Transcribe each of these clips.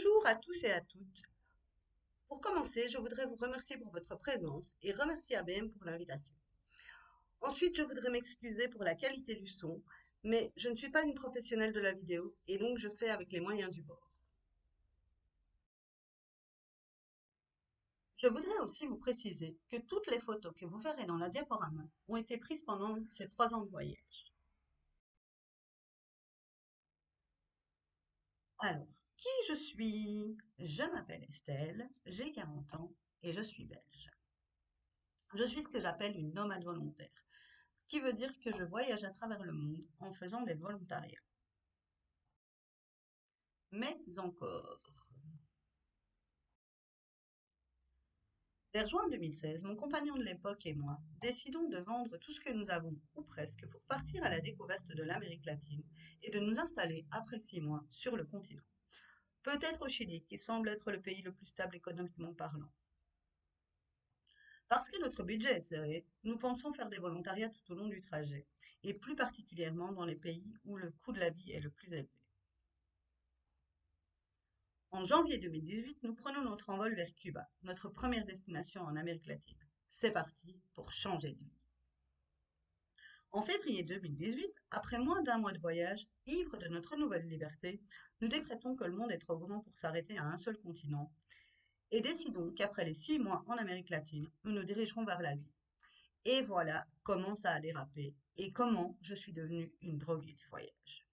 Bonjour à tous et à toutes. Pour commencer, je voudrais vous remercier pour votre présence et remercier ABM pour l'invitation. Ensuite, je voudrais m'excuser pour la qualité du son, mais je ne suis pas une professionnelle de la vidéo et donc je fais avec les moyens du bord. Je voudrais aussi vous préciser que toutes les photos que vous verrez dans la diaporama ont été prises pendant ces 3 ans de voyage. Alors, qui je suis? Je m'appelle Estelle, j'ai 40 ans et je suis belge. Je suis ce que j'appelle une nomade volontaire, ce qui veut dire que je voyage à travers le monde en faisant des volontariats. Mais encore. Vers juin 2016, mon compagnon de l'époque et moi décidons de vendre tout ce que nous avons, ou presque, pour partir à la découverte de l'Amérique latine et de nous installer après 6 mois sur le continent. Peut-être au Chili, qui semble être le pays le plus stable économiquement parlant. Parce que notre budget est serré, nous pensons faire des volontariats tout au long du trajet, et plus particulièrement dans les pays où le coût de la vie est le plus élevé. En janvier 2018, nous prenons notre envol vers Cuba, notre première destination en Amérique latine. C'est parti pour changer de vie. En février 2018, après moins d'un mois de voyage, ivres de notre nouvelle liberté, nous décrétons que le monde est trop grand pour s'arrêter à un seul continent et décidons qu'après les 6 mois en Amérique latine, nous nous dirigerons vers l'Asie. Et voilà comment ça a dérapé et comment je suis devenue une droguée du voyage.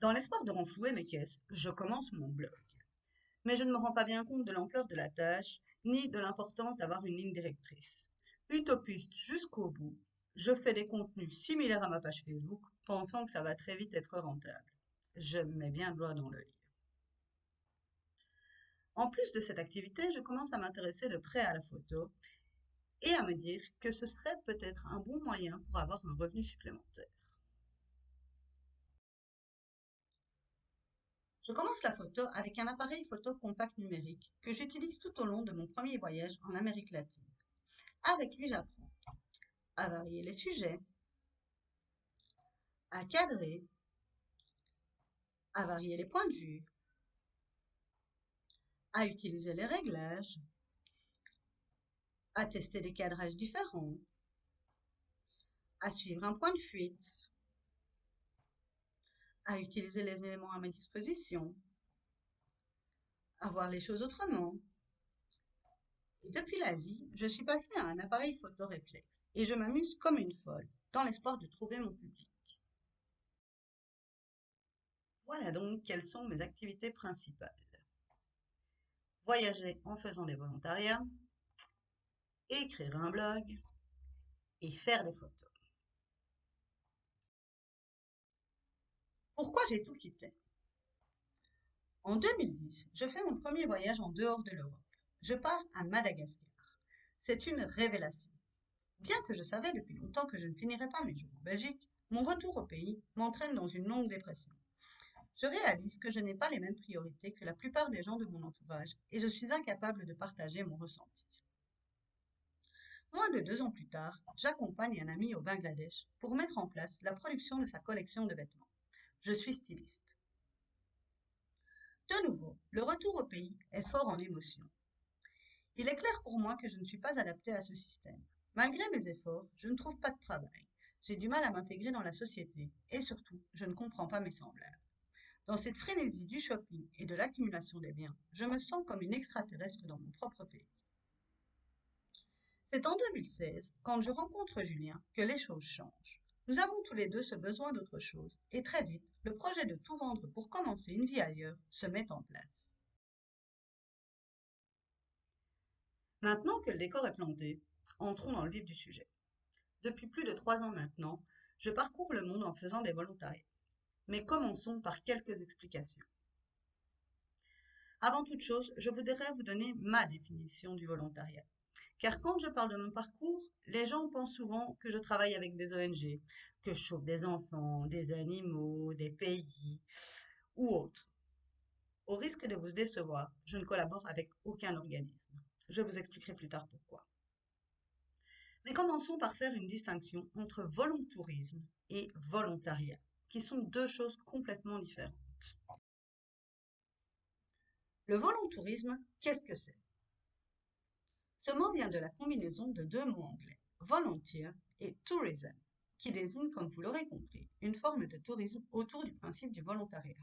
Dans l'espoir de renflouer mes caisses, je commence mon blog. Mais je ne me rends pas bien compte de l'ampleur de la tâche, ni de l'importance d'avoir une ligne directrice. Utopiste jusqu'au bout, je fais des contenus similaires à ma page Facebook, pensant que ça va très vite être rentable. Je me mets bien le doigt dans l'œil. En plus de cette activité, je commence à m'intéresser de près à la photo et à me dire que ce serait peut-être un bon moyen pour avoir un revenu supplémentaire. Je commence la photo avec un appareil photo compact numérique que j'utilise tout au long de mon premier voyage en Amérique latine. Avec lui, j'apprends à varier les sujets, à cadrer, à varier les points de vue, à utiliser les réglages, à tester des cadrages différents, à suivre un point de fuite, à utiliser les éléments à ma disposition, à voir les choses autrement. Et depuis l'Asie, je suis passée à un appareil photo réflexe et je m'amuse comme une folle dans l'espoir de trouver mon public. Voilà donc quelles sont mes activités principales. Voyager en faisant des volontariats, écrire un blog et faire des photos. Pourquoi j'ai tout quitté? En 2010, je fais mon premier voyage en dehors de l'Europe. Je pars à Madagascar. C'est une révélation. Bien que je savais depuis longtemps que je ne finirais pas mes jours en Belgique, mon retour au pays m'entraîne dans une longue dépression. Je réalise que je n'ai pas les mêmes priorités que la plupart des gens de mon entourage et je suis incapable de partager mon ressenti. Moins de 2 ans plus tard, j'accompagne un ami au Bangladesh pour mettre en place la production de sa collection de vêtements. Je suis styliste. De nouveau, le retour au pays est fort en émotions. Il est clair pour moi que je ne suis pas adaptée à ce système. Malgré mes efforts, je ne trouve pas de travail. J'ai du mal à m'intégrer dans la société et surtout, je ne comprends pas mes semblables. Dans cette frénésie du shopping et de l'accumulation des biens, je me sens comme une extraterrestre dans mon propre pays. C'est en 2016, quand je rencontre Julien, que les choses changent. Nous avons tous les deux ce besoin d'autre chose et très vite, le projet de tout vendre pour commencer une vie ailleurs se met en place. Maintenant que le décor est planté, entrons dans le vif du sujet. Depuis plus de 3 ans maintenant, je parcours le monde en faisant des volontariats. Mais commençons par quelques explications. Avant toute chose, je voudrais vous donner ma définition du volontariat. Car quand je parle de mon parcours, les gens pensent souvent que je travaille avec des ONG, que je sauve des enfants, des animaux, des pays ou autres. Au risque de vous décevoir, je ne collabore avec aucun organisme. Je vous expliquerai plus tard pourquoi. Mais commençons par faire une distinction entre volontourisme et volontariat, qui sont deux choses complètement différentes. Le volontourisme, qu'est-ce que c'est? Ce mot vient de la combinaison de deux mots anglais, volunteer et tourism, qui désignent, comme vous l'aurez compris, une forme de tourisme autour du principe du volontariat.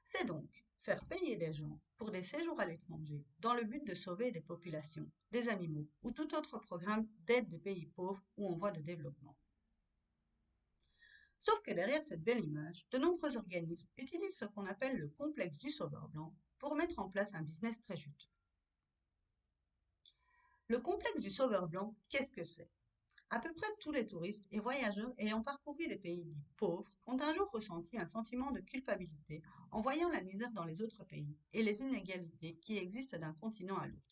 C'est donc faire payer des gens pour des séjours à l'étranger dans le but de sauver des populations, des animaux ou tout autre programme d'aide des pays pauvres ou en voie de développement. Sauf que derrière cette belle image, de nombreux organismes utilisent ce qu'on appelle le complexe du sauveur blanc pour mettre en place un business très juteux. Le complexe du sauveur blanc, qu'est-ce que c'est? À peu près tous les touristes et voyageurs ayant parcouru les pays dits pauvres ont un jour ressenti un sentiment de culpabilité en voyant la misère dans les autres pays et les inégalités qui existent d'un continent à l'autre.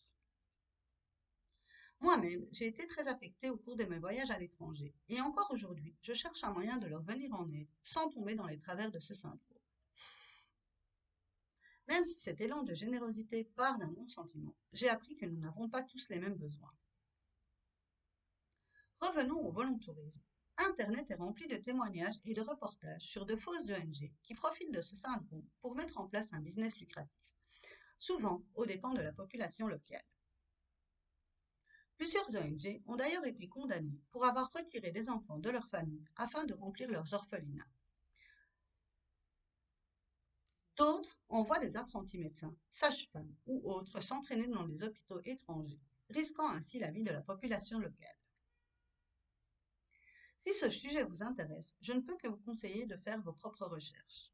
Moi-même, j'ai été très affectée au cours de mes voyages à l'étranger et encore aujourd'hui, je cherche un moyen de leur venir en aide sans tomber dans les travers de ce syndrome. Même si cet élan de générosité part d'un bon sentiment, j'ai appris que nous n'avons pas tous les mêmes besoins. Revenons au volontourisme. Internet est rempli de témoignages et de reportages sur de fausses ONG qui profitent de ce syndrome pour mettre en place un business lucratif, souvent aux dépens de la population locale. Plusieurs ONG ont d'ailleurs été condamnées pour avoir retiré des enfants de leur famille afin de remplir leurs orphelinats. D'autres envoient des apprentis médecins, sages-femmes ou autres s'entraîner dans des hôpitaux étrangers, risquant ainsi la vie de la population locale. Si ce sujet vous intéresse, je ne peux que vous conseiller de faire vos propres recherches.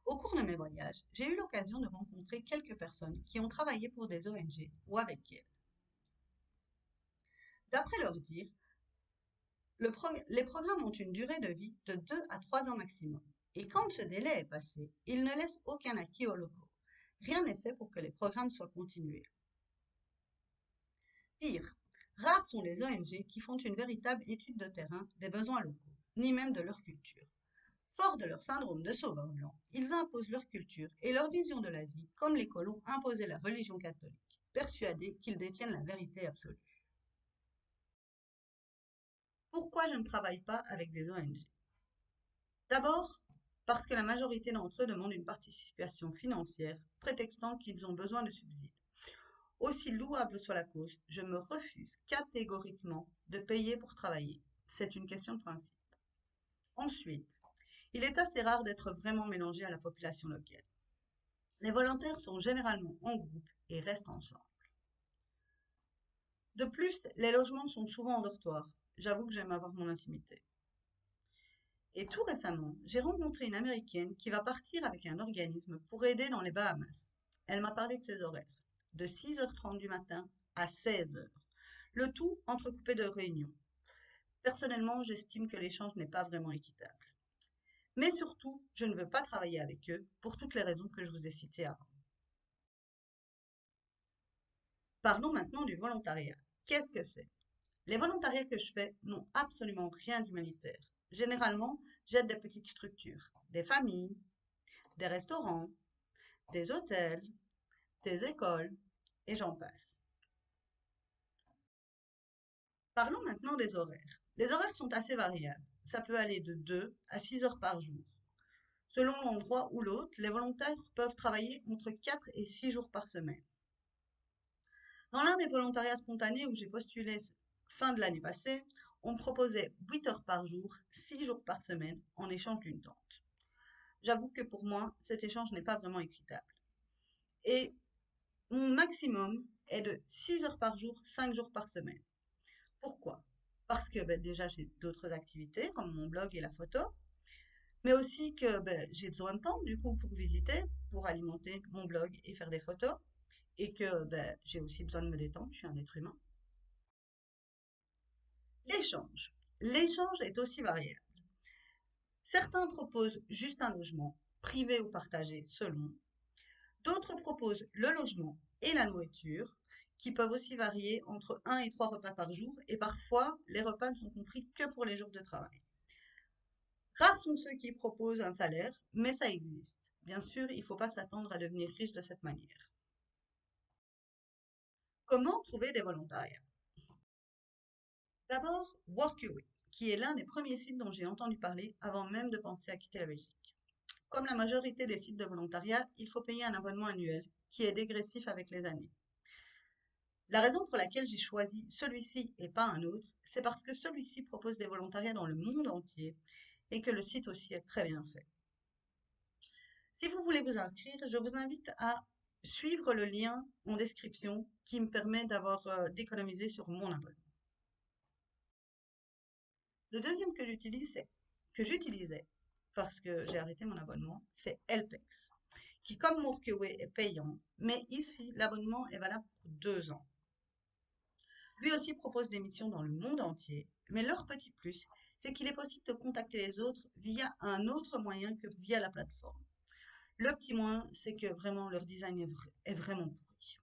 Au cours de mes voyages, j'ai eu l'occasion de rencontrer quelques personnes qui ont travaillé pour des ONG ou avec elles. D'après leur dire, les programmes ont une durée de vie de 2 à 3 ans maximum. Et quand ce délai est passé, ils ne laissent aucun acquis aux locaux. Rien n'est fait pour que les programmes soient continués. Pire, rares sont les ONG qui font une véritable étude de terrain des besoins locaux, ni même de leur culture. Forts de leur syndrome de sauveur blanc, ils imposent leur culture et leur vision de la vie comme les colons imposaient la religion catholique, persuadés qu'ils détiennent la vérité absolue. Pourquoi je ne travaille pas avec des ONG? D'abord, parce que la majorité d'entre eux demandent une participation financière, prétextant qu'ils ont besoin de subsides. Aussi louable soit la cause, je me refuse catégoriquement de payer pour travailler. C'est une question de principe. Ensuite, il est assez rare d'être vraiment mélangé à la population locale. Les volontaires sont généralement en groupe et restent ensemble. De plus, les logements sont souvent en dortoir. J'avoue que j'aime avoir mon intimité. Et tout récemment, j'ai rencontré une Américaine qui va partir avec un organisme pour aider dans les Bahamas. Elle m'a parlé de ses horaires, de 6h30 du matin à 16h, le tout entrecoupé de réunions. Personnellement, j'estime que l'échange n'est pas vraiment équitable. Mais surtout, je ne veux pas travailler avec eux pour toutes les raisons que je vous ai citées avant. Parlons maintenant du volontariat. Qu'est-ce que c'est? Les volontariats que je fais n'ont absolument rien d'humanitaire. Généralement, j'aide des petites structures, des familles, des restaurants, des hôtels, des écoles, et j'en passe. Parlons maintenant des horaires. Les horaires sont assez variables. Ça peut aller de 2 à 6 heures par jour. Selon l'endroit ou l'autre, les volontaires peuvent travailler entre 4 et 6 jours par semaine. Dans l'un des volontariats spontanés où j'ai postulé fin de l'année passée, on me proposait 8 heures par jour, 6 jours par semaine, en échange d'une tente. J'avoue que pour moi, cet échange n'est pas vraiment équitable. Et mon maximum est de 6 heures par jour, 5 jours par semaine. Pourquoi? Parce que déjà j'ai d'autres activités comme mon blog et la photo, mais aussi que j'ai besoin de temps du coup pour visiter, pour alimenter mon blog et faire des photos, et que j'ai aussi besoin de me détendre, je suis un être humain. L'échange. L'échange est aussi variable. Certains proposent juste un logement, privé ou partagé selon. D'autres proposent le logement et la nourriture, qui peuvent aussi varier entre 1 et 3 repas par jour, et parfois les repas ne sont compris que pour les jours de travail. Rares sont ceux qui proposent un salaire, mais ça existe. Bien sûr, il ne faut pas s'attendre à devenir riche de cette manière. Comment trouver des volontariats? D'abord, Workaway, qui est l'un des premiers sites dont j'ai entendu parler avant même de penser à quitter la Belgique. comme la majorité des sites de volontariat, il faut payer un abonnement annuel qui est dégressif avec les années. La raison pour laquelle j'ai choisi celui-ci et pas un autre, c'est parce que celui-ci propose des volontariats dans le monde entier et que le site aussi est très bien fait. Si vous voulez vous inscrire, je vous invite à suivre le lien en description qui me permet d'économiser sur mon abonnement. Le deuxième que j'utilisais, parce que j'ai arrêté mon abonnement, c'est Helpex, qui comme Workaway est payant, mais ici l'abonnement est valable pour 2 ans. Lui aussi propose des missions dans le monde entier, mais leur petit plus, c'est qu'il est possible de contacter les autres via un autre moyen que via la plateforme. Le petit moins, c'est que vraiment leur design est vraiment pourri.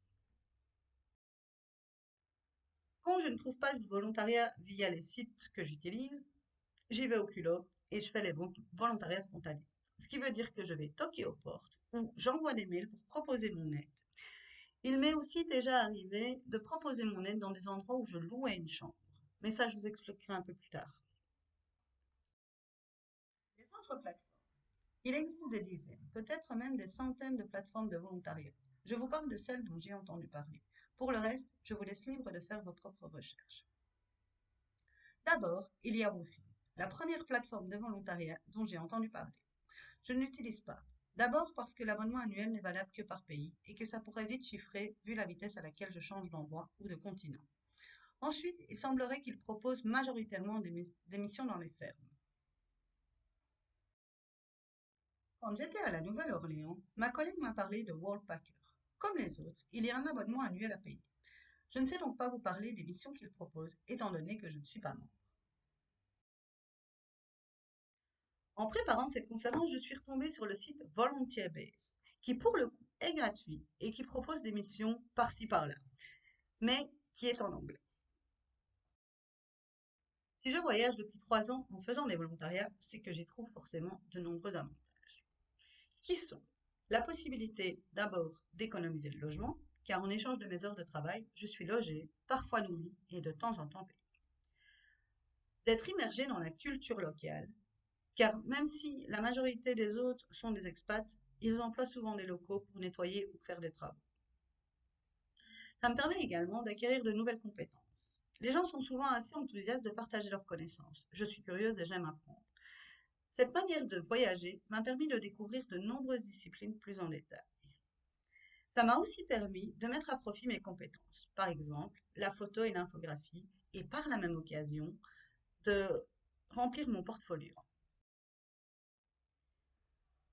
Quand je ne trouve pas de volontariat via les sites que j'utilise, j'y vais au culot et je fais les volontariats spontanés. Ce qui veut dire que je vais toquer aux portes ou j'envoie des mails pour proposer mon aide. Il m'est aussi déjà arrivé de proposer mon aide dans des endroits où je louais une chambre. Mais ça, je vous expliquerai un peu plus tard. Les autres plateformes. Il existe des dizaines, peut-être même des centaines de plateformes de volontariat. Je vous parle de celles dont j'ai entendu parler. Pour le reste, je vous laisse libre de faire vos propres recherches. D'abord, il y a Woofy, la première plateforme de volontariat dont j'ai entendu parler. Je ne l'utilise pas. D'abord parce que l'abonnement annuel n'est valable que par pays et que ça pourrait vite chiffrer vu la vitesse à laquelle je change d'endroit ou de continent. Ensuite, il semblerait qu'il propose majoritairement des missions dans les fermes. Quand j'étais à la Nouvelle-Orléans, ma collègue m'a parlé de Worldpacker. Comme les autres, il y a un abonnement annuel à payer. Je ne sais donc pas vous parler des missions qu'il propose, étant donné que je ne suis pas membre. En préparant cette conférence, je suis retombée sur le site Volunteer Base, qui pour le coup est gratuit et qui propose des missions par-ci par-là, mais qui est en anglais. Si je voyage depuis 3 ans en faisant des volontariats, c'est que j'y trouve forcément de nombreux avantages. Qui sont la possibilité d'abord d'économiser le logement, car en échange de mes heures de travail, je suis logée, parfois nourrie et de temps en temps payée. D'être immergée dans la culture locale, car même si la majorité des autres sont des expats, ils emploient souvent des locaux pour nettoyer ou faire des travaux. Ça me permet également d'acquérir de nouvelles compétences. Les gens sont souvent assez enthousiastes de partager leurs connaissances. Je suis curieuse et j'aime apprendre. Cette manière de voyager m'a permis de découvrir de nombreuses disciplines plus en détail. Ça m'a aussi permis de mettre à profit mes compétences, par exemple la photo et l'infographie, et par la même occasion de remplir mon portfolio.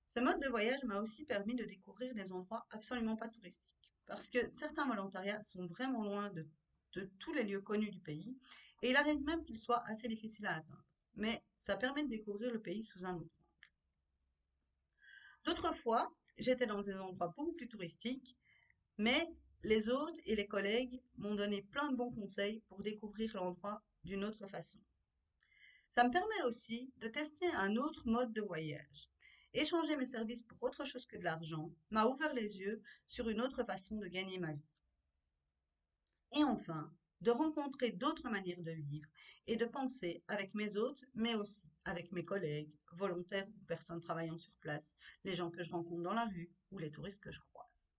Ce mode de voyage m'a aussi permis de découvrir des endroits absolument pas touristiques, parce que certains volontariats sont vraiment loin de tous les lieux connus du pays, et il arrive même qu'ils soient assez difficiles à atteindre. Mais ça permet de découvrir le pays sous un autre angle. D'autres fois, j'étais dans des endroits beaucoup plus touristiques, mais les hôtes et les collègues m'ont donné plein de bons conseils pour découvrir l'endroit d'une autre façon. Ça me permet aussi de tester un autre mode de voyage. Échanger mes services pour autre chose que de l'argent m'a ouvert les yeux sur une autre façon de gagner ma vie. Et enfin, de rencontrer d'autres manières de vivre et de penser avec mes hôtes, mais aussi avec mes collègues, volontaires ou personnes travaillant sur place, les gens que je rencontre dans la rue ou les touristes que je croise.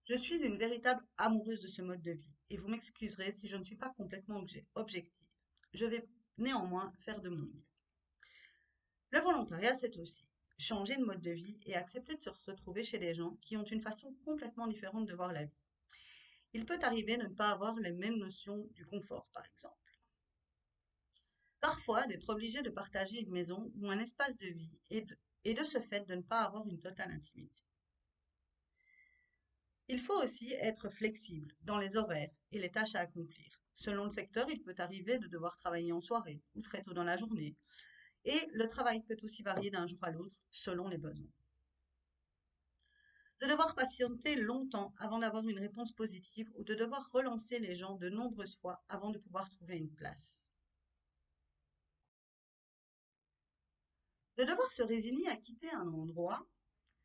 Je suis une véritable amoureuse de ce mode de vie et vous m'excuserez si je ne suis pas complètement objective. Je vais néanmoins faire de mon mieux. Le volontariat, c'est aussi changer de mode de vie et accepter de se retrouver chez des gens qui ont une façon complètement différente de voir la vie. Il peut arriver de ne pas avoir les mêmes notions du confort, par exemple. Parfois, d'être obligé de partager une maison ou un espace de vie et de ce fait de ne pas avoir une totale intimité. Il faut aussi être flexible dans les horaires et les tâches à accomplir. Selon le secteur, il peut arriver de devoir travailler en soirée ou très tôt dans la journée. Et le travail peut aussi varier d'un jour à l'autre selon les besoins. De devoir patienter longtemps avant d'avoir une réponse positive ou de devoir relancer les gens de nombreuses fois avant de pouvoir trouver une place. De devoir se résigner à quitter un endroit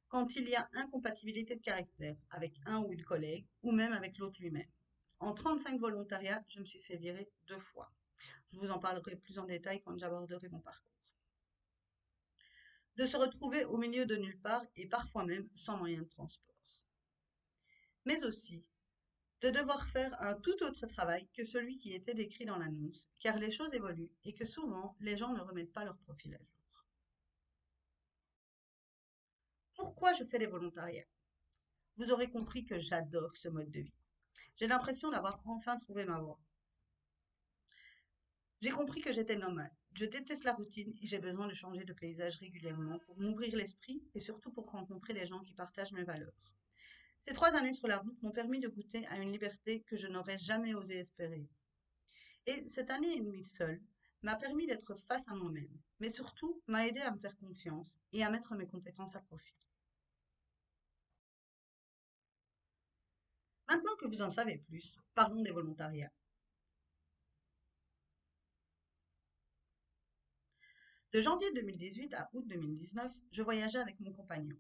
quand il y a incompatibilité de caractère avec un ou une collègue ou même avec l'autre lui-même. En 35 volontariats, je me suis fait virer 2 fois. Je vous en parlerai plus en détail quand j'aborderai mon parcours. de se retrouver au milieu de nulle part et parfois même sans moyen de transport. Mais aussi de devoir faire un tout autre travail que celui qui était décrit dans l'annonce, car les choses évoluent et que souvent les gens ne remettent pas leur profil à jour. Pourquoi je fais des volontariats? Vous aurez compris que j'adore ce mode de vie. J'ai l'impression d'avoir enfin trouvé ma voie. J'ai compris que j'étais nomade. Je déteste la routine et j'ai besoin de changer de paysage régulièrement pour m'ouvrir l'esprit et surtout pour rencontrer les gens qui partagent mes valeurs. Ces 3 années sur la route m'ont permis de goûter à une liberté que je n'aurais jamais osé espérer. Et cette année et demie seule m'a permis d'être face à moi-même, mais surtout m'a aidé à me faire confiance et à mettre mes compétences à profit. Maintenant que vous en savez plus, parlons des volontariats. De janvier 2018 à août 2019, je voyageais avec mon compagnon.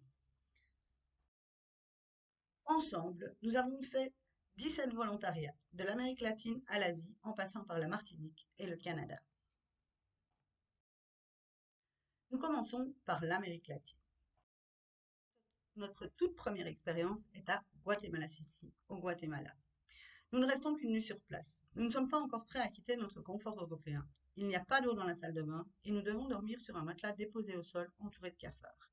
Ensemble, nous avons fait 17 volontariats, de l'Amérique latine à l'Asie, en passant par la Martinique et le Canada. Nous commençons par l'Amérique latine. Notre toute première expérience est à Guatemala City, au Guatemala. Nous ne restons qu'une nuit sur place. Nous ne sommes pas encore prêts à quitter notre confort européen. Il n'y a pas d'eau dans la salle de bain et nous devons dormir sur un matelas déposé au sol entouré de cafards.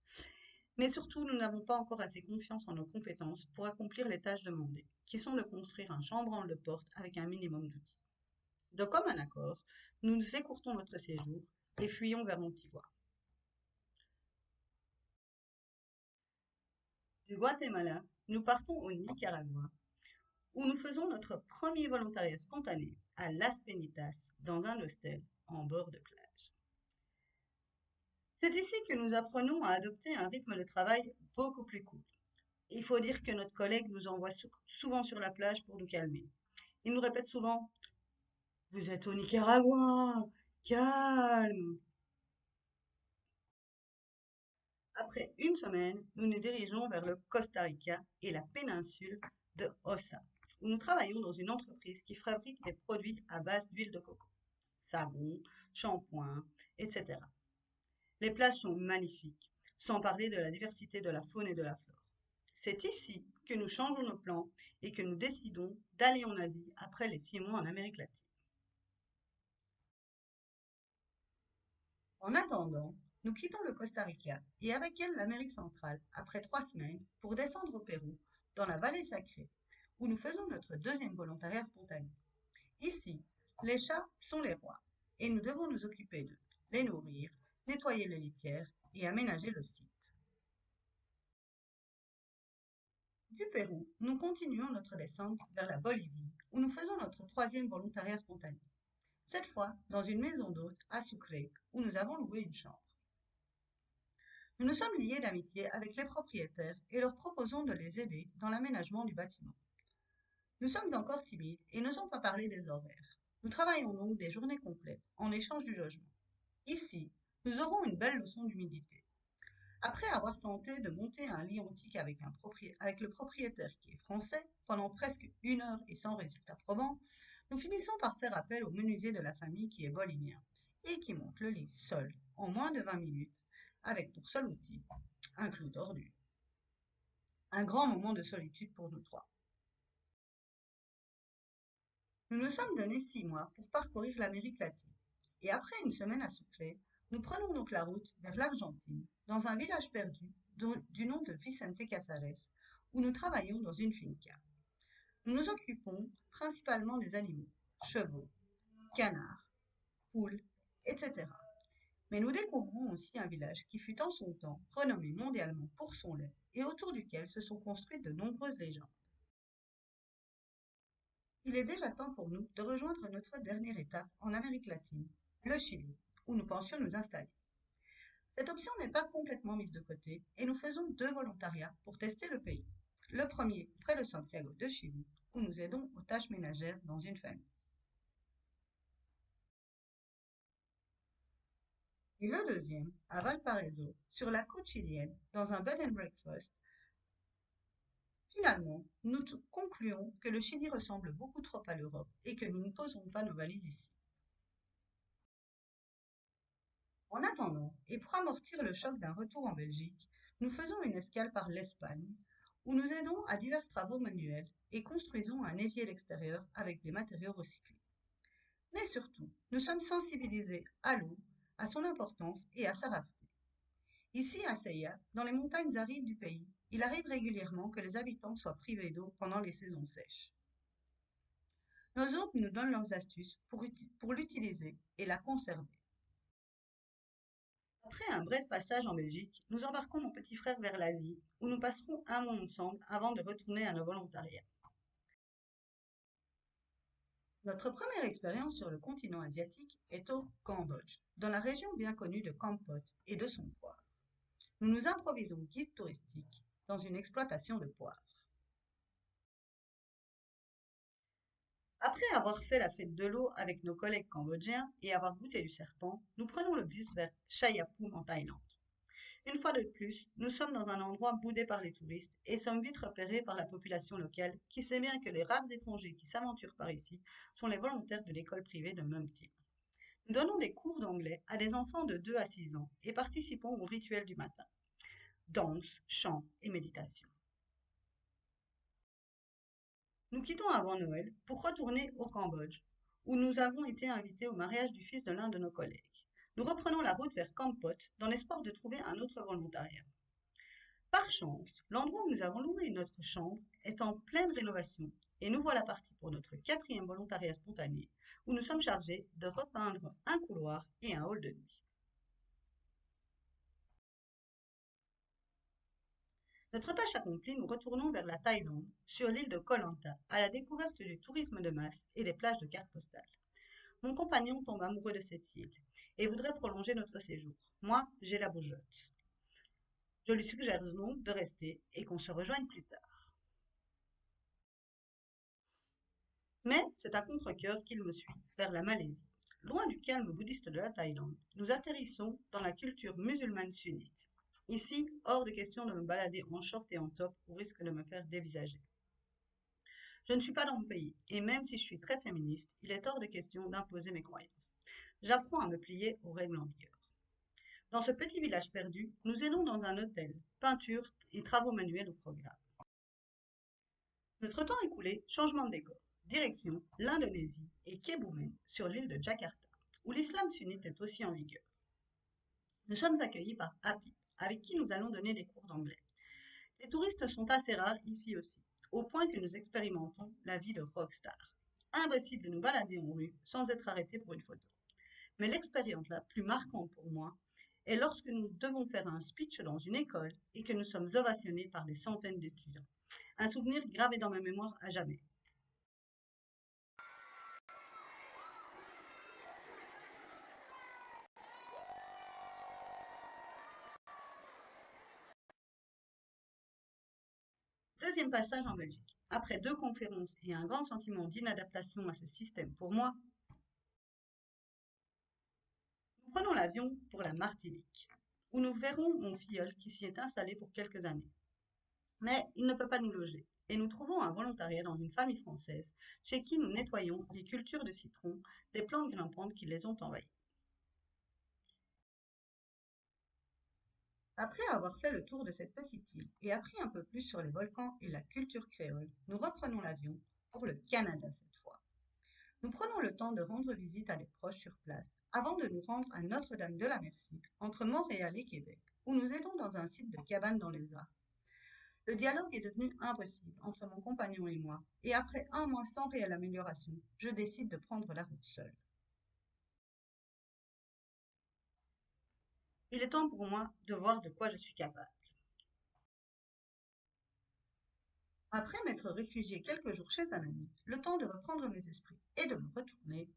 Mais surtout, nous n'avons pas encore assez confiance en nos compétences pour accomplir les tâches demandées, qui sont de construire un chambranle de porte avec un minimum d'outils. De commun accord, nous écourtons notre séjour et fuyons vers Antigua. Du Guatemala, nous partons au Nicaragua, où nous faisons notre premier volontariat spontané à Las Penitas, dans un hostel en bord de plage. C'est ici que nous apprenons à adopter un rythme de travail beaucoup plus court. Il faut dire que notre collègue nous envoie souvent sur la plage pour nous calmer. Il nous répète souvent: Vous êtes au Nicaragua, calme. Après une semaine, nous nous dirigeons vers le Costa Rica et la péninsule de Osa, où nous travaillons dans une entreprise qui fabrique des produits à base d'huile de coco, savon, shampoing, etc. Les plages sont magnifiques, sans parler de la diversité de la faune et de la flore. C'est ici que nous changeons nos plans et que nous décidons d'aller en Asie après les 6 mois en Amérique latine. En attendant, nous quittons le Costa Rica et avec elle l'Amérique centrale après 3 semaines pour descendre au Pérou, dans la vallée sacrée, où nous faisons notre deuxième volontariat spontané. Ici, les chats sont les rois et nous devons nous occuper d'eux, les nourrir, nettoyer les litières et aménager le site. Du Pérou, nous continuons notre descente vers la Bolivie, où nous faisons notre troisième volontariat spontané. Cette fois, dans une maison d'hôte à Sucre, où nous avons loué une chambre. Nous nous sommes liés d'amitié avec les propriétaires et leur proposons de les aider dans l'aménagement du bâtiment. Nous sommes encore timides et n'osons pas parler des horaires. Nous travaillons donc des journées complètes en échange du logement. Ici, nous aurons une belle leçon d'humidité. Après avoir tenté de monter un lit antique avec le propriétaire qui est français pendant presque 1 heure et sans résultat probant, nous finissons par faire appel au menuisier de la famille qui est bolivien et qui monte le lit seul en moins de 20 minutes avec pour seul outil un clou tordu. Un grand moment de solitude pour nous trois. Nous nous sommes donné 6 mois pour parcourir l'Amérique latine. Et après une semaine à Sucre, nous prenons donc la route vers l'Argentine, dans un village perdu du nom de Vicente Casares, où nous travaillons dans une finca. Nous nous occupons principalement des animaux, chevaux, canards, poules, etc. Mais nous découvrons aussi un village qui fut en son temps renommé mondialement pour son lait et autour duquel se sont construites de nombreuses légendes. Il est déjà temps pour nous de rejoindre notre dernière étape en Amérique latine, le Chili, où nous pensions nous installer. Cette option n'est pas complètement mise de côté et nous faisons 2 volontariats pour tester le pays. Le premier près de Santiago de Chili, où nous aidons aux tâches ménagères dans une famille. Et le deuxième à Valparaiso, sur la côte chilienne, dans un bed and breakfast. Finalement, nous concluons que le Chili ressemble beaucoup trop à l'Europe et que nous ne poserons pas nos valises ici. En attendant, et pour amortir le choc d'un retour en Belgique, nous faisons une escale par l'Espagne, où nous aidons à divers travaux manuels et construisons un évier à l'extérieur avec des matériaux recyclés. Mais surtout, nous sommes sensibilisés à l'eau, à son importance et à sa rareté. Ici, à Seiya, dans les montagnes arides du pays, il arrive régulièrement que les habitants soient privés d'eau pendant les saisons sèches. Nos hôtes nous donnent leurs astuces pour l'utiliser et la conserver. Après un bref passage en Belgique, nous embarquons mon petit frère vers l'Asie, où nous passerons un mois ensemble avant de retourner à nos volontariats. Notre première expérience sur le continent asiatique est au Cambodge, dans la région bien connue de Kampot et de son poivre. Nous nous improvisons guide touristique dans une exploitation de poivre. Après avoir fait la fête de l'eau avec nos collègues cambodgiens et avoir goûté du serpent, nous prenons le bus vers Chayapum en Thaïlande. Une fois de plus, nous sommes dans un endroit boudé par les touristes et sommes vite repérés par la population locale qui sait bien que les rares étrangers qui s'aventurent par ici sont les volontaires de l'école privée de Mumtim. Nous donnons des cours d'anglais à des enfants de 2 à 6 ans et participons au rituel du matin. Danse, chant et méditation. Nous quittons avant Noël pour retourner au Cambodge, où nous avons été invités au mariage du fils de l'un de nos collègues. Nous reprenons la route vers Kampot dans l'espoir de trouver un autre volontariat. Par chance, l'endroit où nous avons loué notre chambre est en pleine rénovation et nous voilà partis pour notre 4e volontariat spontané, où nous sommes chargés de repeindre un couloir et un hall de nuit. Notre tâche accomplie, nous retournons vers la Thaïlande, sur l'île de Koh Lanta, à la découverte du tourisme de masse et des plages de cartes postales. Mon compagnon tombe amoureux de cette île et voudrait prolonger notre séjour. Moi, j'ai la bougeotte. Je lui suggère donc de rester et qu'on se rejoigne plus tard. Mais c'est à contre-cœur qu'il me suit, vers la Malaisie. Loin du calme bouddhiste de la Thaïlande, nous atterrissons dans la culture musulmane sunnite. Ici, hors de question de me balader en short et en top au risque de me faire dévisager. Je ne suis pas dans mon pays, et même si je suis très féministe, il est hors de question d'imposer mes croyances. J'apprends à me plier aux règles en vigueur. Dans ce petit village perdu, nous aidons dans un hôtel, peinture et travaux manuels au programme. Notre temps écoulé, changement de décor. Direction l'Indonésie et Kebumen sur l'île de Jakarta, où l'islam sunnite est aussi en vigueur. Nous sommes accueillis par Happy, avec qui nous allons donner des cours d'anglais. Les touristes sont assez rares ici aussi, au point que nous expérimentons la vie de rockstar. Impossible de nous balader en rue sans être arrêté pour une photo. Mais l'expérience la plus marquante pour moi est lorsque nous devons faire un speech dans une école et que nous sommes ovationnés par des centaines d'étudiants. Un souvenir gravé dans ma mémoire à jamais. Deuxième passage en Belgique. Après 2 conférences et un grand sentiment d'inadaptation à ce système pour moi, nous prenons l'avion pour la Martinique, où nous verrons mon filleul qui s'y est installé pour quelques années. Mais il ne peut pas nous loger, et nous trouvons un volontariat dans une famille française, chez qui nous nettoyons les cultures de citron des plantes grimpantes qui les ont envahies. Après avoir fait le tour de cette petite île et appris un peu plus sur les volcans et la culture créole, nous reprenons l'avion pour le Canada cette fois. Nous prenons le temps de rendre visite à des proches sur place avant de nous rendre à Notre-Dame-de-la-Merci, entre Montréal et Québec, où nous aidons dans un site de cabane dans les arbres. Le dialogue est devenu impossible entre mon compagnon et moi, et après un mois sans réelle amélioration, je décide de prendre la route seule. Il est temps pour moi de voir de quoi je suis capable. Après m'être réfugié quelques jours chez un ami, le temps de reprendre mes esprits et de me retourner,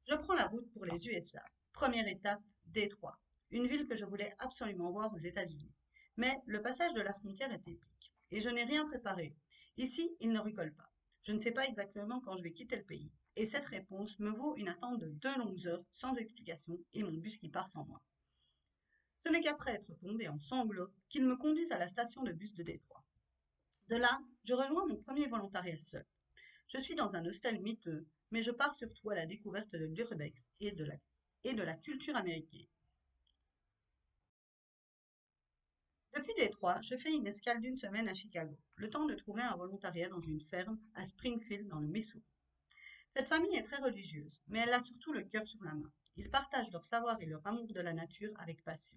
je prends la route pour les USA. Première étape, Détroit, une ville que je voulais absolument voir aux États-Unis. Mais le passage de la frontière est épique, et je n'ai rien préparé. Ici, il ne rigole pas. Je ne sais pas exactement quand je vais quitter le pays, et cette réponse me vaut une attente de 2 longues heures sans explication et mon bus qui part sans moi. Ce n'est qu'après être tombé en sanglots qu'ils me conduisent à la station de bus de Détroit. De là, je rejoins mon premier volontariat seul. Je suis dans un hostel miteux, mais je pars surtout à la découverte de l'urbex et de la culture américaine. Depuis Détroit, je fais une escale d'une semaine à Chicago, le temps de trouver un volontariat dans une ferme à Springfield dans le Missouri. Cette famille est très religieuse, mais elle a surtout le cœur sur la main. Ils partagent leur savoir et leur amour de la nature avec passion.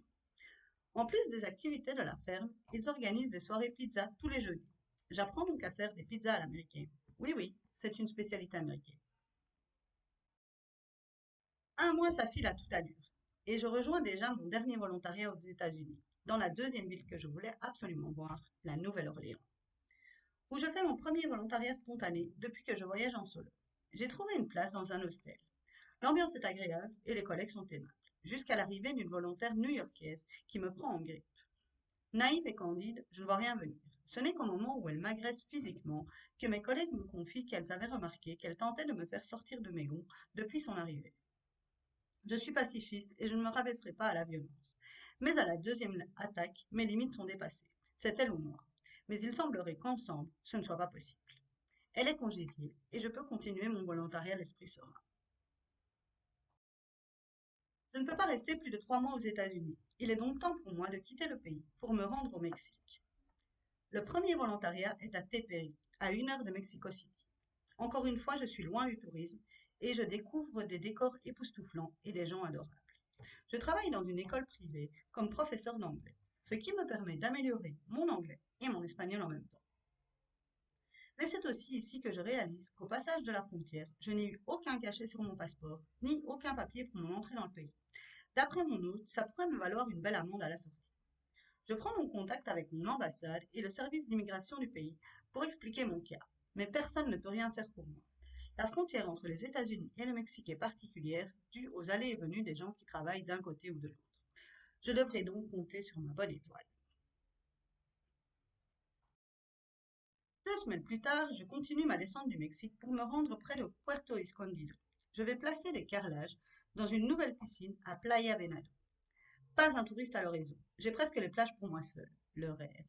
En plus des activités de la ferme, ils organisent des soirées pizza tous les jeudis. J'apprends donc à faire des pizzas à l'américaine. Oui, oui, c'est une spécialité américaine. Un mois, ça file à toute allure. Et je rejoins déjà mon dernier volontariat aux États-Unis, dans la deuxième ville que je voulais absolument voir, la Nouvelle-Orléans, où je fais mon premier volontariat spontané depuis que je voyage en solo. J'ai trouvé une place dans un hostel. L'ambiance est agréable et les collègues sont aimables, jusqu'à l'arrivée d'une volontaire new-yorkaise qui me prend en grippe. Naïve et candide, je ne vois rien venir. Ce n'est qu'au moment où elle m'agresse physiquement que mes collègues me confient qu'elles avaient remarqué qu'elle tentait de me faire sortir de mes gonds depuis son arrivée. Je suis pacifiste et je ne me rabaisserai pas à la violence. Mais à la deuxième attaque, mes limites sont dépassées. C'est elle ou moi. Mais il semblerait qu'ensemble, ce ne soit pas possible. Elle est congédiée et je peux continuer mon volontariat à l'esprit serein. Je ne peux pas rester plus de 3 mois aux États-Unis. Il est donc temps pour moi de quitter le pays pour me rendre au Mexique. Le premier volontariat est à Tepery, à 1 heure de Mexico City. Encore une fois, je suis loin du tourisme et je découvre des décors époustouflants et des gens adorables. Je travaille dans une école privée comme professeur d'anglais, ce qui me permet d'améliorer mon anglais et mon espagnol en même temps. Mais c'est aussi ici que je réalise qu'au passage de la frontière, je n'ai eu aucun cachet sur mon passeport, ni aucun papier pour mon entrée dans le pays. D'après mon hôte, ça pourrait me valoir une belle amende à la sortie. Je prends donc contact avec mon ambassade et le service d'immigration du pays pour expliquer mon cas, mais personne ne peut rien faire pour moi. La frontière entre les États-Unis et le Mexique est particulière, due aux allées et venues des gens qui travaillent d'un côté ou de l'autre. Je devrais donc compter sur ma bonne étoile. 2 semaines plus tard, je continue ma descente du Mexique pour me rendre près de Puerto Escondido. Je vais placer les carrelages dans une nouvelle piscine à Playa Venado. Pas un touriste à l'horizon. J'ai presque les plages pour moi seul. Le rêve.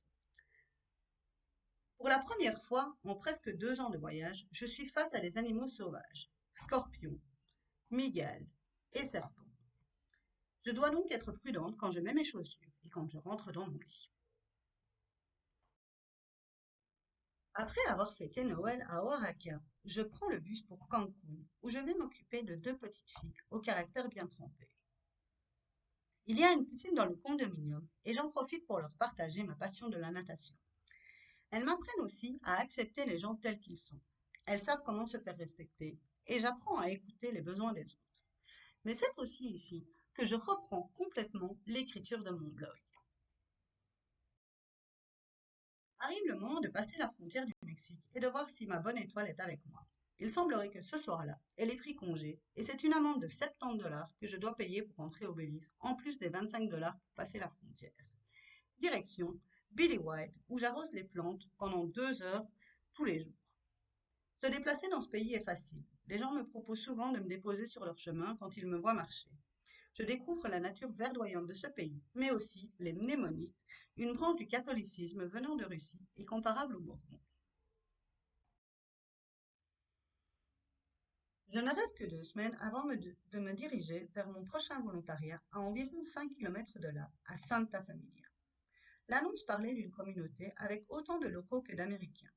Pour la première fois en presque 2 ans de voyage, je suis face à des animaux sauvages. Scorpions, migales et serpents. Je dois donc être prudente quand je mets mes chaussures et quand je rentre dans mon lit. Après avoir fêté Noël à Oaxaca, je prends le bus pour Cancun, où je vais m'occuper de 2 petites filles au caractère bien trempé. Il y a une piscine dans le condominium et j'en profite pour leur partager ma passion de la natation. Elles m'apprennent aussi à accepter les gens tels qu'ils sont. Elles savent comment se faire respecter et j'apprends à écouter les besoins des autres. Mais c'est aussi ici que je reprends complètement l'écriture de mon blog. Arrive le moment de passer la frontière du Mexique et de voir si ma bonne étoile est avec moi. Il semblerait que ce soir-là, elle ait pris congé et c'est une amende de 70 $ que je dois payer pour entrer au Belize, en plus des 25 $ pour passer la frontière. Direction Billy White, où j'arrose les plantes pendant 2 heures tous les jours. Se déplacer dans ce pays est facile. Les gens me proposent souvent de me déposer sur leur chemin quand ils me voient marcher. Je découvre la nature verdoyante de ce pays, mais aussi les mnémonites, une branche du catholicisme venant de Russie et comparable aux Mormons. Je ne reste que 2 semaines avant de me diriger vers mon prochain volontariat à environ 5 kilomètres de là, à Santa Familia. L'annonce parlait d'une communauté avec autant de locaux que d'Américains.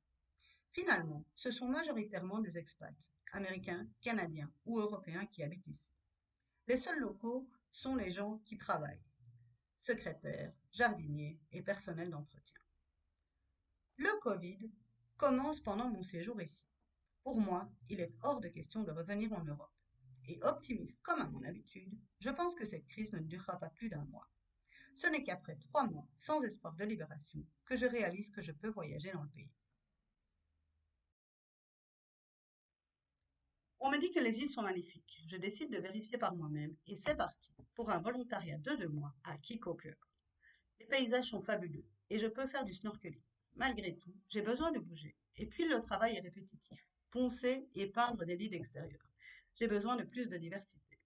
Finalement, ce sont majoritairement des expats, américains, canadiens ou européens qui habitent ici. Les seuls locaux sont les gens qui travaillent, secrétaires, jardiniers et personnel d'entretien. Le Covid commence pendant mon séjour ici. Pour moi, il est hors de question de revenir en Europe. Et optimiste comme à mon habitude, je pense que cette crise ne durera pas plus d'1 mois. Ce n'est qu'après 3 mois, sans espoir de libération, que je réalise que je peux voyager dans le pays. On me dit que les îles sont magnifiques. Je décide de vérifier par moi-même et c'est parti pour un volontariat de 2 mois à Kikoker. Les paysages sont fabuleux et je peux faire du snorkeling. Malgré tout, j'ai besoin de bouger. Et puis le travail est répétitif. Poncer et peindre des lits d'extérieur. J'ai besoin de plus de diversité.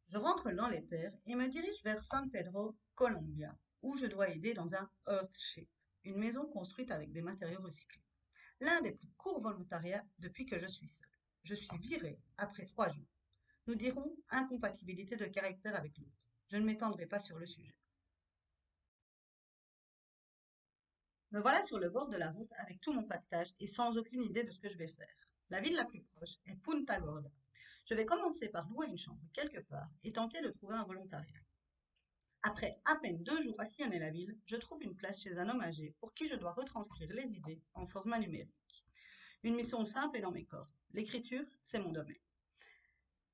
Je rentre dans les terres et me dirige vers San Pedro, Colombia, où je dois aider dans un Earthship, une maison construite avec des matériaux recyclés. L'un des plus courts volontariats depuis que je suis seule. Je suis virée après 3 jours. Nous dirons incompatibilité de caractère avec l'autre. Je ne m'étendrai pas sur le sujet. Me voilà sur le bord de la route avec tout mon pactage et sans aucune idée de ce que je vais faire. La ville la plus proche est Punta Gorda. Je vais commencer par louer une chambre quelque part et tenter de trouver un volontariat. Après à peine 2 jours à sillonner la ville, je trouve une place chez un homme âgé pour qui je dois retranscrire les idées en format numérique. Une mission simple et dans mes cordes. L'écriture, c'est mon domaine.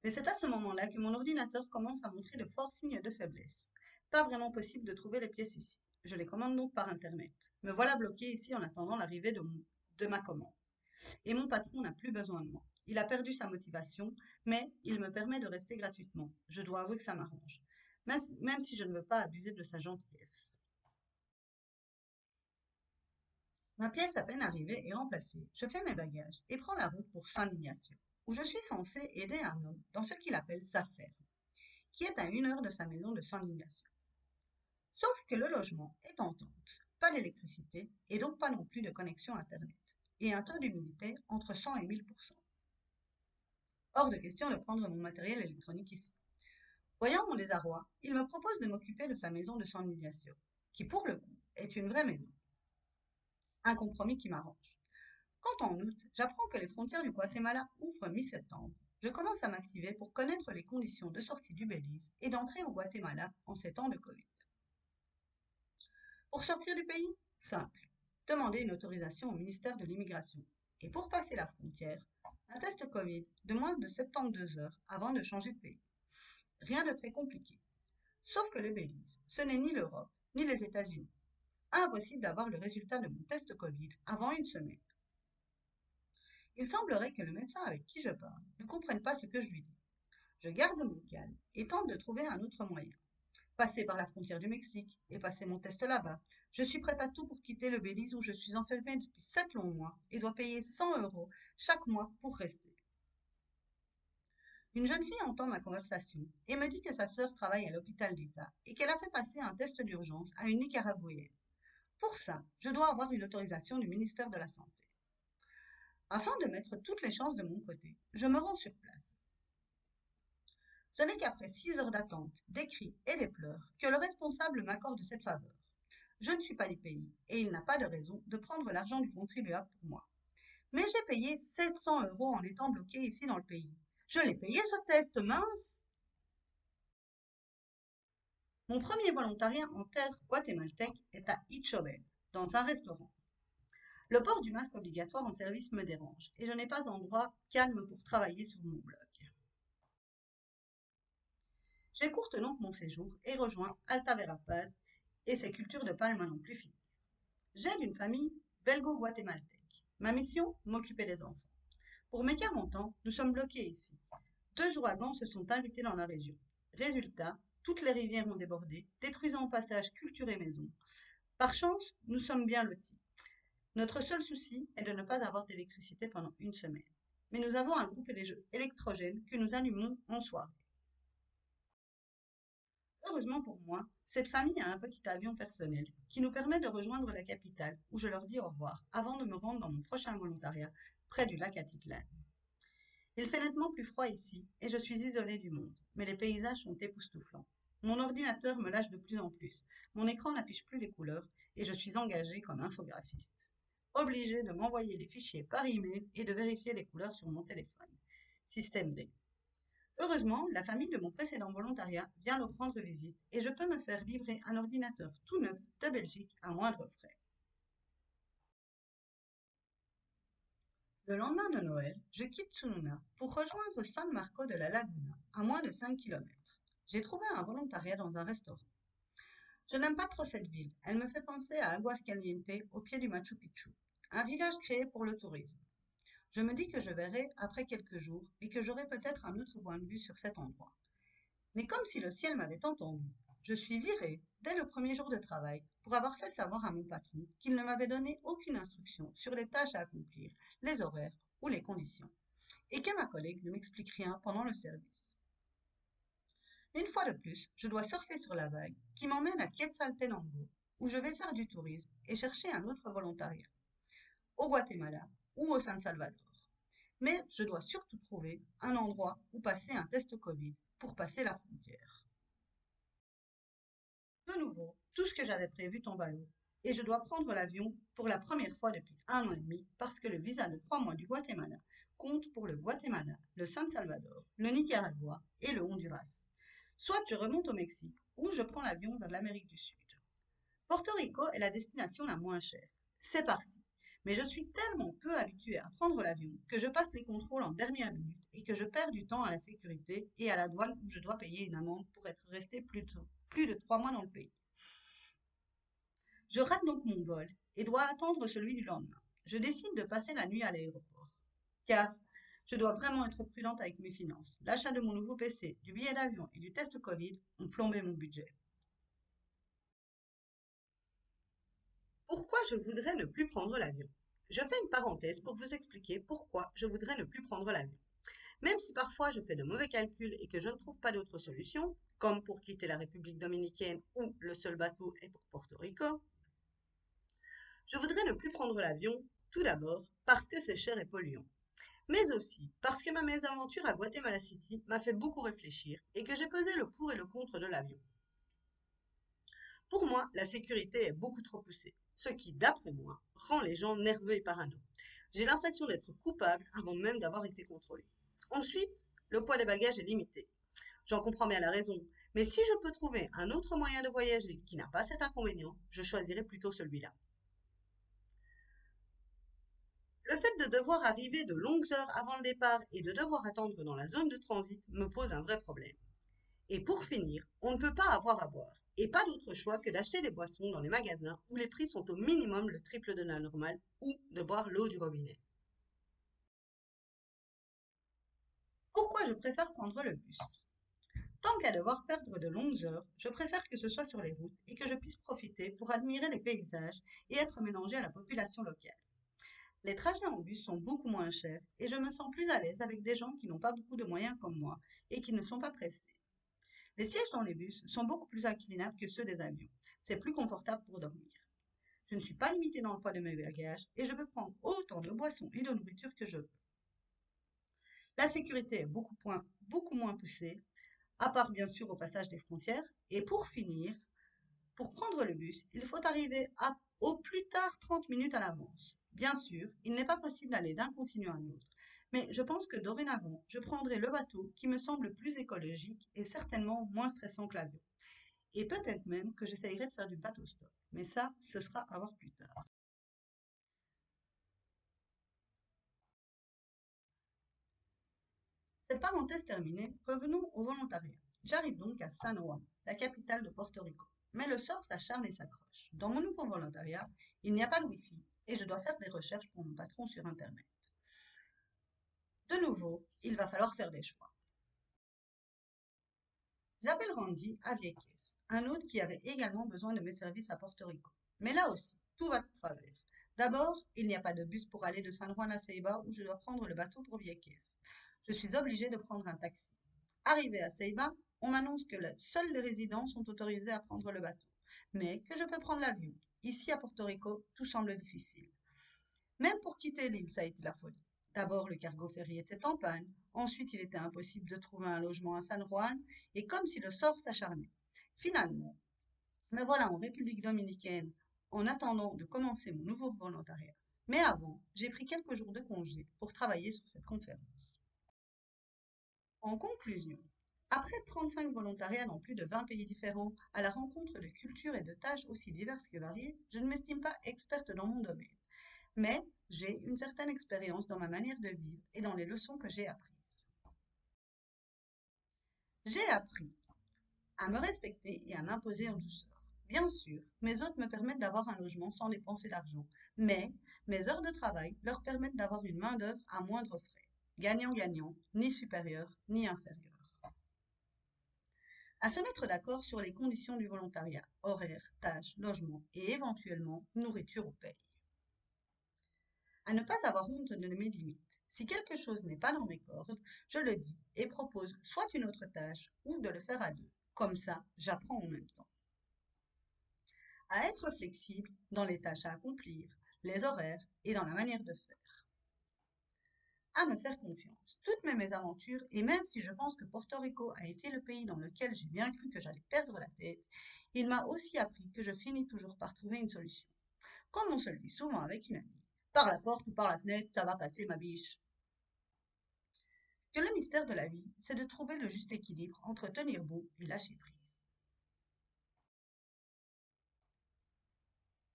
Mais c'est à ce moment-là que mon ordinateur commence à montrer de forts signes de faiblesse. Pas vraiment possible de trouver les pièces ici. Je les commande donc par Internet. Me voilà bloqué ici en attendant l'arrivée de ma commande. Et mon patron n'a plus besoin de moi. Il a perdu sa motivation, mais il me permet de rester gratuitement. Je dois avouer que ça m'arrange, même si je ne veux pas abuser de sa gentillesse. Ma pièce à peine arrivée est remplacée. Je fais mes bagages et prends la route pour Saint-Ignacio, où je suis censée aider un homme dans ce qu'il appelle sa ferme, qui est à 1 heure de sa maison de Saint-Ignacio. Sauf que le logement est en tente, pas d'électricité et donc pas non plus de connexion Internet, et un taux d'humidité entre 100 et 1000%. Hors de question de prendre mon matériel électronique ici. Voyant mon désarroi, il me propose de m'occuper de sa maison de San Ignacio, qui pour le coup est une vraie maison. Un compromis qui m'arrange. Quand en août, j'apprends que les frontières du Guatemala ouvrent mi-septembre, je commence à m'activer pour connaître les conditions de sortie du Belize et d'entrée au Guatemala en ces temps de Covid. Pour sortir du pays, simple. Demander une autorisation au ministère de l'Immigration. Et pour passer la frontière, un test Covid de moins de 72 heures avant de changer de pays. Rien de très compliqué. Sauf que le Belize, ce n'est ni l'Europe, ni les États-Unis. Impossible d'avoir le résultat de mon test Covid avant 1 semaine. Il semblerait que le médecin avec qui je parle ne comprenne pas ce que je lui dis. Je garde mon calme et tente de trouver un autre moyen. Passer par la frontière du Mexique et passer mon test là-bas. Je suis prête à tout pour quitter le Belize où je suis enfermée depuis 7 longs mois et dois payer 100 euros chaque mois pour rester. Une jeune fille entend ma conversation et me dit que sa sœur travaille à l'hôpital d'État et qu'elle a fait passer un test d'urgence à une Nicaraguayenne. Pour ça, je dois avoir une autorisation du ministère de la Santé. Afin de mettre toutes les chances de mon côté, je me rends sur place. Ce n'est qu'après 6 heures d'attente, des cris et des pleurs que le responsable m'accorde cette faveur. Je ne suis pas du pays et il n'a pas de raison de prendre l'argent du contribuable pour moi. Mais j'ai payé 700 euros en étant bloqué ici dans le pays. Je l'ai payé ce test, mince! Mon premier volontariat en terre guatémaltèque est à Itchobel, dans un restaurant. Le port du masque obligatoire en service me dérange et je n'ai pas endroit calme pour travailler sur mon blog. J'écourte donc mon séjour et rejoins Alta Verapaz et ses cultures de palme à non plus finir. J'aide une famille belgo-guatémaltèque. Ma mission, m'occuper des enfants. Pour mes 40 ans, nous sommes bloqués ici. 2 ouragans se sont invités dans la région. Résultat, toutes les rivières ont débordé, détruisant au passage culture et maisons. Par chance, nous sommes bien lotis. Notre seul souci est de ne pas avoir d'électricité pendant 1 semaine. Mais nous avons un groupe électrogène que nous allumons en soirée. Heureusement pour moi, cette famille a un petit avion personnel qui nous permet de rejoindre la capitale où je leur dis au revoir avant de me rendre dans mon prochain volontariat près du lac Atitlan. Il fait nettement plus froid ici et je suis isolée du monde, mais les paysages sont époustouflants. Mon ordinateur me lâche de plus en plus, mon écran n'affiche plus les couleurs et je suis engagée comme infographiste. Obligée de m'envoyer les fichiers par email et de vérifier les couleurs sur mon téléphone. Système D. Heureusement, la famille de mon précédent volontariat vient leur rendre visite et je peux me faire livrer un ordinateur tout neuf de Belgique à moindre frais. Le lendemain de Noël, je quitte Sununa pour rejoindre San Marco de la Laguna, à moins de 5 kilomètres. J'ai trouvé un volontariat dans un restaurant. Je n'aime pas trop cette ville, elle me fait penser à Aguascalientes, au pied du Machu Picchu, un village créé pour le tourisme. Je me dis que je verrai après quelques jours et que j'aurai peut-être un autre point de vue sur cet endroit. Mais comme si le ciel m'avait entendu, je suis virée dès le premier jour de travail pour avoir fait savoir à mon patron qu'il ne m'avait donné aucune instruction sur les tâches à accomplir, les horaires ou les conditions, et que ma collègue ne m'explique rien pendant le service. Une fois de plus, je dois surfer sur la vague qui m'emmène à Quetzaltenango, où je vais faire du tourisme et chercher un autre volontariat. Au Guatemala, ou au San Salvador. Mais je dois surtout trouver un endroit où passer un test Covid pour passer la frontière. De nouveau, tout ce que j'avais prévu tombe à l'eau et je dois prendre l'avion pour la première fois depuis 1 an et demi parce que le visa de 3 mois du Guatemala compte pour le Guatemala, le San Salvador, le Nicaragua et le Honduras. Soit je remonte au Mexique ou je prends l'avion vers l'Amérique du Sud. Porto Rico est la destination la moins chère. C'est parti. Mais je suis tellement peu habituée à prendre l'avion que je passe les contrôles en dernière minute et que je perds du temps à la sécurité et à la douane où je dois payer une amende pour être resté plus de 3 mois dans le pays. Je rate donc mon vol et dois attendre celui du lendemain. Je décide de passer la nuit à l'aéroport, car je dois vraiment être prudente avec mes finances. L'achat de mon nouveau PC, du billet d'avion et du test Covid ont plombé mon budget. Pourquoi je voudrais ne plus prendre l'avion? Je fais une parenthèse pour vous expliquer pourquoi je voudrais ne plus prendre l'avion. Même si parfois je fais de mauvais calculs et que je ne trouve pas d'autre solution, comme pour quitter la République dominicaine où le seul bateau est pour Porto Rico, je voudrais ne plus prendre l'avion, tout d'abord parce que c'est cher et polluant, mais aussi parce que ma mésaventure à Guatemala City m'a fait beaucoup réfléchir et que j'ai pesé le pour et le contre de l'avion. Pour moi, la sécurité est beaucoup trop poussée, ce qui, d'après moi, rend les gens nerveux et parano. J'ai l'impression d'être coupable avant même d'avoir été contrôlé. Ensuite, le poids des bagages est limité. J'en comprends bien la raison, mais si je peux trouver un autre moyen de voyager qui n'a pas cet inconvénient, je choisirai plutôt celui-là. Le fait de devoir arriver de longues heures avant le départ et de devoir attendre dans la zone de transit me pose un vrai problème. Et pour finir, on ne peut pas avoir à boire, et pas d'autre choix que d'acheter des boissons dans les magasins où les prix sont au minimum le triple de la normale ou de boire l'eau du robinet. Pourquoi je préfère prendre le bus? Tant qu'à devoir perdre de longues heures, je préfère que ce soit sur les routes et que je puisse profiter pour admirer les paysages et être mélangé à la population locale. Les trajets en bus sont beaucoup moins chers et je me sens plus à l'aise avec des gens qui n'ont pas beaucoup de moyens comme moi et qui ne sont pas pressés. Les sièges dans les bus sont beaucoup plus inclinables que ceux des avions. C'est plus confortable pour dormir. Je ne suis pas limitée dans le poids de mes bagages et je peux prendre autant de boissons et de nourriture que je veux. La sécurité est beaucoup moins poussée, à part bien sûr au passage des frontières. Et pour finir, pour prendre le bus, il faut arriver au plus tard 30 minutes à l'avance. Bien sûr, il n'est pas possible d'aller d'un continent à l'autre, mais je pense que dorénavant, je prendrai le bateau qui me semble plus écologique et certainement moins stressant que l'avion. Et peut-être même que j'essayerai de faire du bateau stop. Mais ça, ce sera à voir plus tard. Cette parenthèse terminée, revenons au volontariat. J'arrive donc à San Juan, la capitale de Porto Rico. Mais le sort s'acharne et s'accroche. Dans mon nouveau volontariat, il n'y a pas de Wi-Fi et je dois faire des recherches pour mon patron sur Internet. De nouveau, il va falloir faire des choix. J'appelle Randy à Vieques, un autre qui avait également besoin de mes services à Porto Rico. Mais là aussi, tout va de travers. D'abord, il n'y a pas de bus pour aller de San Juan à Ceiba où je dois prendre le bateau pour Vieques. Je suis obligée de prendre un taxi. Arrivé à Ceiba, on m'annonce que seuls les résidents sont autorisés à prendre le bateau, mais que je peux prendre l'avion. Ici à Porto Rico, tout semble difficile. Même pour quitter l'île, ça a été la folie. D'abord, le cargo ferry était en panne. Ensuite, il était impossible de trouver un logement à San Juan, et comme si le sort s'acharnait. Finalement, me voilà en République dominicaine en attendant de commencer mon nouveau volontariat. Mais avant, j'ai pris quelques jours de congé pour travailler sur cette conférence. En conclusion, après 35 volontariats dans plus de 20 pays différents, à la rencontre de cultures et de tâches aussi diverses que variées, je ne m'estime pas experte dans mon domaine. Mais j'ai une certaine expérience dans ma manière de vivre et dans les leçons que j'ai apprises. J'ai appris à me respecter et à m'imposer en douceur. Bien sûr, mes hôtes me permettent d'avoir un logement sans dépenser d'argent, mais mes heures de travail leur permettent d'avoir une main-d'œuvre à moindre frais. Gagnant-gagnant, ni supérieur ni inférieur. À se mettre d'accord sur les conditions du volontariat, horaires, tâches, logement et éventuellement nourriture ou paye. À ne pas avoir honte de mes limites. Si quelque chose n'est pas dans mes cordes, je le dis et propose soit une autre tâche ou de le faire à deux. Comme ça, j'apprends en même temps. À être flexible dans les tâches à accomplir, les horaires et dans la manière de faire. à me faire confiance. Toutes mes mésaventures, et même si je pense que Porto Rico a été le pays dans lequel j'ai bien cru que j'allais perdre la tête, il m'a aussi appris que je finis toujours par trouver une solution. Comme on se le dit souvent avec une amie. Par la porte ou par la fenêtre, ça va passer ma biche. Que le mystère de la vie, c'est de trouver le juste équilibre entre tenir bon et lâcher prise.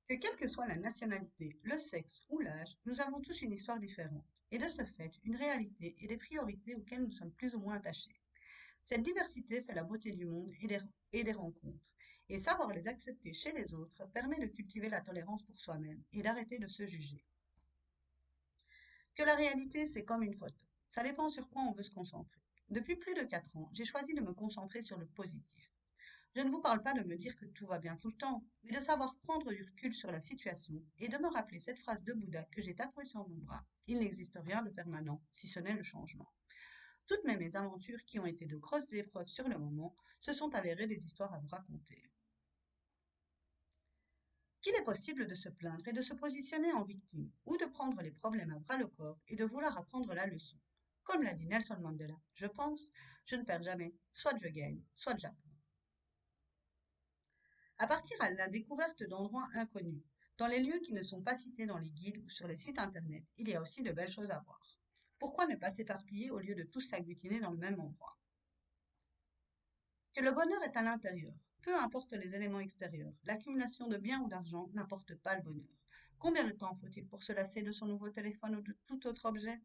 Que quelle que soit la nationalité, le sexe ou l'âge, nous avons tous une histoire différente, et de ce fait, une réalité et des priorités auxquelles nous sommes plus ou moins attachés. Cette diversité fait la beauté du monde et des rencontres, et savoir les accepter chez les autres permet de cultiver la tolérance pour soi-même et d'arrêter de se juger. Que la réalité, c'est comme une photo. Ça dépend sur quoi on veut se concentrer. Depuis plus de 4 ans, j'ai choisi de me concentrer sur le positif. Je ne vous parle pas de me dire que tout va bien tout le temps, mais de savoir prendre du recul sur la situation et de me rappeler cette phrase de Bouddha que j'ai tatouée sur mon bras. Il n'existe rien de permanent, si ce n'est le changement. Toutes mes mésaventures, qui ont été de grosses épreuves sur le moment, se sont avérées des histoires à vous raconter. Qu'il est possible de se plaindre et de se positionner en victime, ou de prendre les problèmes à bras le corps et de vouloir apprendre la leçon. Comme l'a dit Nelson Mandela, je pense, je ne perds jamais, soit je gagne, soit j'apprends. À partir à la découverte d'endroits inconnus, dans les lieux qui ne sont pas cités dans les guides ou sur les sites internet, il y a aussi de belles choses à voir. Pourquoi ne pas s'éparpiller au lieu de tous s'agglutiner dans le même endroit? Que le bonheur est à l'intérieur. Peu importe les éléments extérieurs, l'accumulation de biens ou d'argent n'apporte pas le bonheur. Combien de temps faut-il pour se lasser de son nouveau téléphone ou de tout autre objet?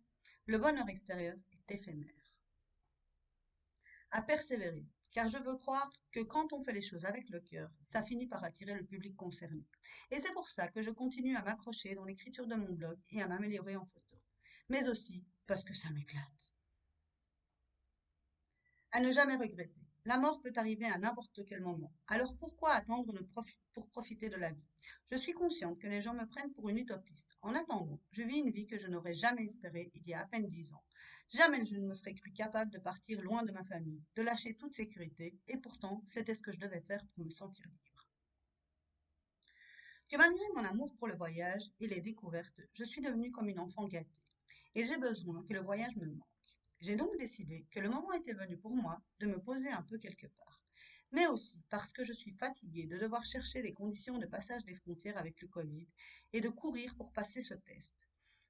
Le bonheur extérieur est éphémère. À persévérer, car je veux croire que quand on fait les choses avec le cœur, ça finit par attirer le public concerné. Et c'est pour ça que je continue à m'accrocher dans l'écriture de mon blog et à m'améliorer en photo. Mais aussi parce que ça m'éclate. À ne jamais regretter. La mort peut arriver à n'importe quel moment. Alors pourquoi attendre pour profiter de la vie? Je suis consciente que les gens me prennent pour une utopiste. En attendant, je vis une vie que je n'aurais jamais espérée il y a à peine 10 ans. Jamais je ne me serais cru capable de partir loin de ma famille, de lâcher toute sécurité, et pourtant, c'était ce que je devais faire pour me sentir libre. Que malgré mon amour pour le voyage et les découvertes, je suis devenue comme une enfant gâtée, et j'ai besoin que le voyage me manque. J'ai donc décidé que le moment était venu pour moi de me poser un peu quelque part, mais aussi parce que je suis fatiguée de devoir chercher les conditions de passage des frontières avec le Covid et de courir pour passer ce test.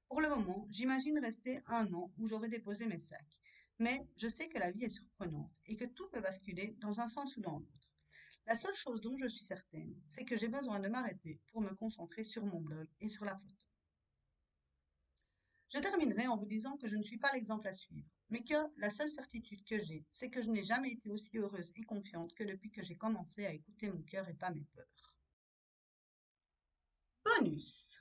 Pour le moment, j'imagine rester 1 an où j'aurai déposé mes sacs, mais je sais que la vie est surprenante et que tout peut basculer dans un sens ou dans l'autre. La seule chose dont je suis certaine, c'est que j'ai besoin de m'arrêter pour me concentrer sur mon blog et sur la photo. Je terminerai en vous disant que je ne suis pas l'exemple à suivre, mais que la seule certitude que j'ai, c'est que je n'ai jamais été aussi heureuse et confiante que depuis que j'ai commencé à écouter mon cœur et pas mes peurs. Bonus.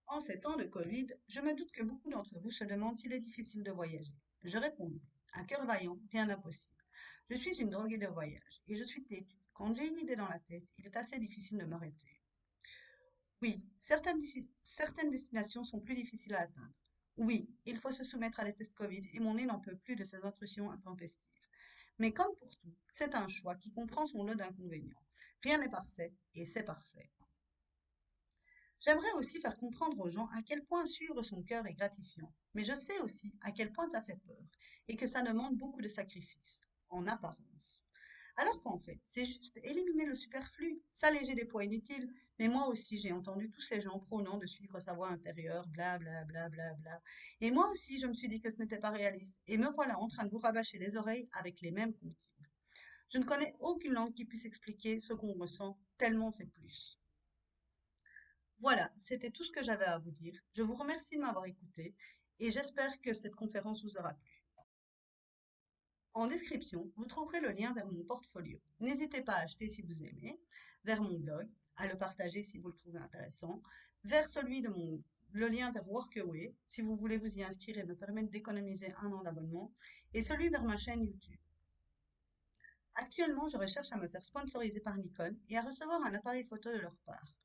En ces temps de Covid, je me doute que beaucoup d'entre vous se demandent s'il est difficile de voyager. Je réponds, un cœur vaillant, rien d'impossible. Je suis une droguée de voyage et je suis têtue. Quand j'ai une idée dans la tête, il est assez difficile de m'arrêter. Oui, certaines destinations sont plus difficiles à atteindre. Oui, il faut se soumettre à des tests Covid et mon nez n'en peut plus de ces intrusions intempestives. Mais comme pour tout, c'est un choix qui comprend son lot d'inconvénients. Rien n'est parfait et c'est parfait. J'aimerais aussi faire comprendre aux gens à quel point suivre son cœur est gratifiant. Mais je sais aussi à quel point ça fait peur et que ça demande beaucoup de sacrifices, en apparence. Alors qu'en fait, c'est juste éliminer le superflu, s'alléger des poids inutiles. Mais moi aussi, j'ai entendu tous ces gens prônant de suivre sa voie intérieure, bla bla bla bla bla. Et moi aussi, je me suis dit que ce n'était pas réaliste. Et me voilà en train de vous rabâcher les oreilles avec les mêmes comptines. Je ne connais aucune langue qui puisse expliquer ce qu'on ressent, tellement c'est plus. Voilà, c'était tout ce que j'avais à vous dire. Je vous remercie de m'avoir écouté et j'espère que cette conférence vous aura plu. En description, vous trouverez le lien vers mon portfolio. N'hésitez pas à acheter si vous aimez, vers mon blog, à le partager si vous le trouvez intéressant, vers le lien vers Workaway, si vous voulez vous y inscrire et me permettre d'économiser 1 an d'abonnement, et celui vers ma chaîne YouTube. Actuellement, je recherche à me faire sponsoriser par Nikon et à recevoir un appareil photo de leur part.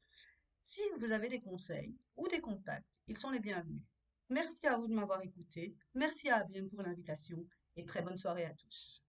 Si vous avez des conseils ou des contacts, ils sont les bienvenus. Merci à vous de m'avoir écouté, merci à Abiem pour l'invitation et très bonne soirée à tous.